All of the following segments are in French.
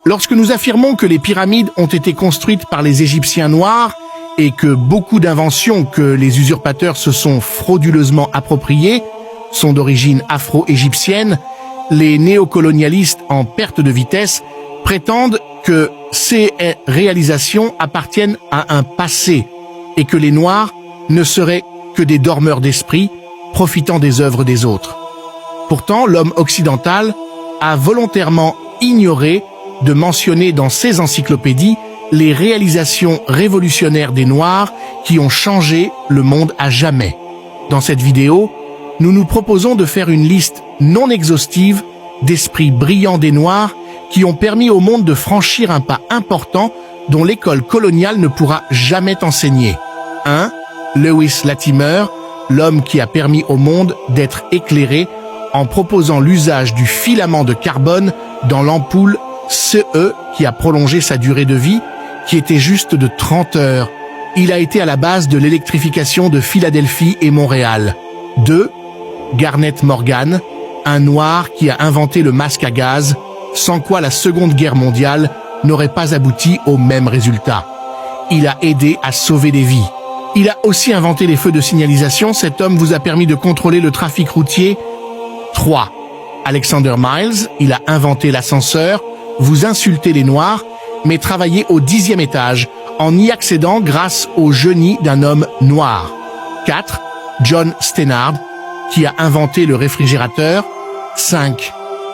Lorsque nous affirmons que les pyramides ont été construites par les Égyptiens noirs et que beaucoup d'inventions que les usurpateurs se sont frauduleusement appropriées sont d'origine afro-égyptienne, les néocolonialistes en perte de vitesse prétendent que ces réalisations appartiennent à un passé et que les Noirs ne seraient que des dormeurs d'esprit profitant des œuvres des autres. Pourtant, l'homme occidental a volontairement ignoré de mentionner dans ses encyclopédies les réalisations révolutionnaires des Noirs qui ont changé le monde à jamais. Dans cette vidéo, nous nous proposons de faire une liste non exhaustive d'esprits brillants des Noirs qui ont permis au monde de franchir un pas important dont l'école coloniale ne pourra jamais t'enseigner. 1. Lewis Latimer, l'homme qui a permis au monde d'être éclairé en proposant l'usage du filament de carbone dans l'ampoule CE qui a prolongé sa durée de vie, qui était juste de 30 heures. Il a été à la base de l'électrification de Philadelphie et Montréal. 2. Garnet Morgan, un noir qui a inventé le masque à gaz, sans quoi la Seconde Guerre mondiale n'aurait pas abouti au même résultat. Il a aidé à sauver des vies. Il a aussi inventé les feux de signalisation. Cet homme vous a permis de contrôler le trafic routier. 3. Alexander Miles, il a inventé l'ascenseur. Vous insultez les Noirs, mais travaillez au 10e étage en y accédant grâce au génie d'un homme noir. 4. John Stannard, qui a inventé le réfrigérateur. 5.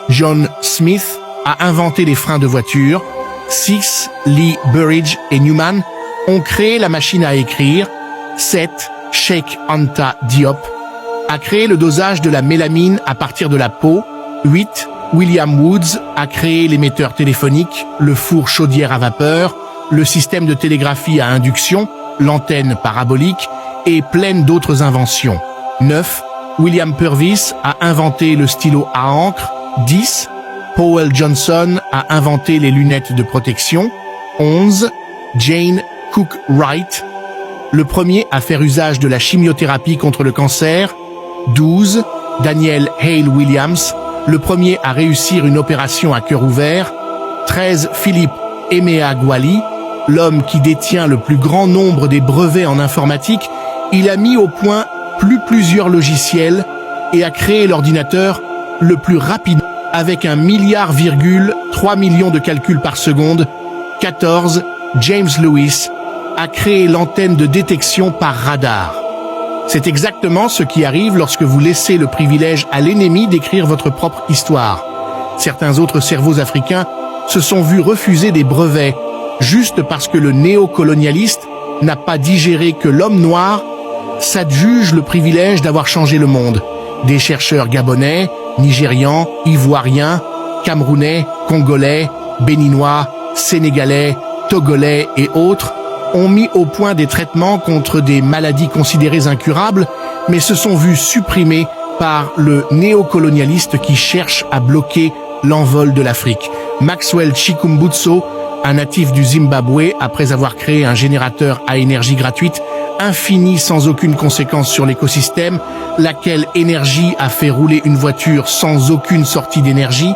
John Smith a inventé les freins de voiture. 6. Lee Burridge et Newman ont créé la machine à écrire. 7. Cheikh Anta Diop a créé le dosage de la mélamine à partir de la peau. 8. William Woods a créé l'émetteur téléphonique, le four chaudière à vapeur, le système de télégraphie à induction, l'antenne parabolique et plein d'autres inventions. 9. William Purvis a inventé le stylo à encre. 10. Powell Johnson a inventé les lunettes de protection. 11. Jane Cook Wright, le premier à faire usage de la chimiothérapie contre le cancer. 12. Daniel Hale Williams, le premier à réussir une opération à cœur ouvert. 13. Philippe Emeagwali, l'homme qui détient le plus grand nombre des brevets en informatique. Il a mis au point plusieurs logiciels et a créé l'ordinateur le plus rapide avec 1,3 milliard de calculs par seconde. 14. James Lewis a créé l'antenne de détection par radar. C'est exactement ce qui arrive lorsque vous laissez le privilège à l'ennemi d'écrire votre propre histoire. Certains autres cerveaux africains se sont vus refuser des brevets juste parce que le néocolonialiste n'a pas digéré que l'homme noir s'adjuge le privilège d'avoir changé le monde. Des chercheurs gabonais, nigérians, ivoiriens, camerounais, congolais, béninois, sénégalais, togolais et autres ont mis au point des traitements contre des maladies considérées incurables, mais se sont vus supprimés par le néocolonialiste qui cherche à bloquer l'envol de l'Afrique. Maxwell Chikumbutso, un natif du Zimbabwe, après avoir créé un générateur à énergie gratuite, infini sans aucune conséquence sur l'écosystème, laquelle énergie a fait rouler une voiture sans aucune sortie d'énergie,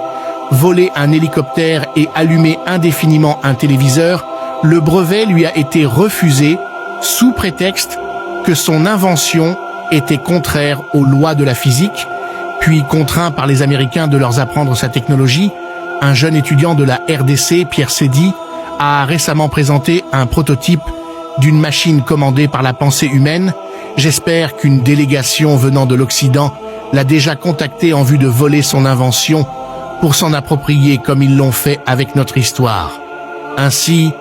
voler un hélicoptère et allumer indéfiniment un téléviseur, le brevet lui a été refusé sous prétexte que son invention était contraire aux lois de la physique, puis contraint par les Américains de leur apprendre sa technologie. Un jeune étudiant de la RDC, Pierre Sédy, a récemment présenté un prototype d'une machine commandée par la pensée humaine. J'espère qu'une délégation venant de l'Occident l'a déjà contacté en vue de voler son invention pour s'en approprier comme ils l'ont fait avec notre histoire. Ainsi,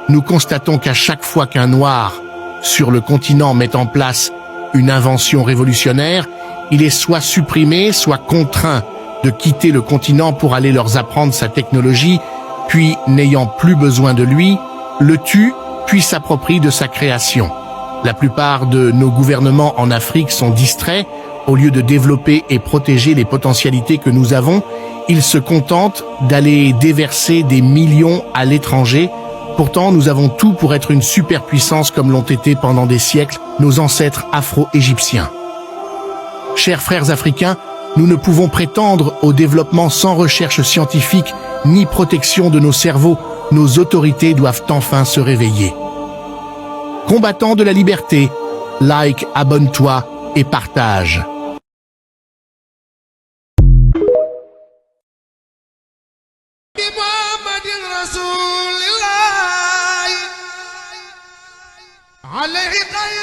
nous constatons qu'à chaque fois qu'un Noir sur le continent met en place une invention révolutionnaire, il est soit supprimé, soit contraint de quitter le continent pour aller leur apprendre sa technologie, puis, n'ayant plus besoin de lui, le tue, puis s'approprie de sa création. La plupart de nos gouvernements en Afrique sont distraits. Au lieu de développer et protéger les potentialités que nous avons, ils se contentent d'aller déverser des millions à l'étranger Pourtant, nous avons tout pour être une superpuissance comme l'ont été pendant des siècles nos ancêtres afro-égyptiens. Chers frères africains, nous ne pouvons prétendre au développement sans recherche scientifique ni protection de nos cerveaux. Nos autorités doivent enfin se réveiller. Combattants de la liberté, like, abonne-toi et partage. عليه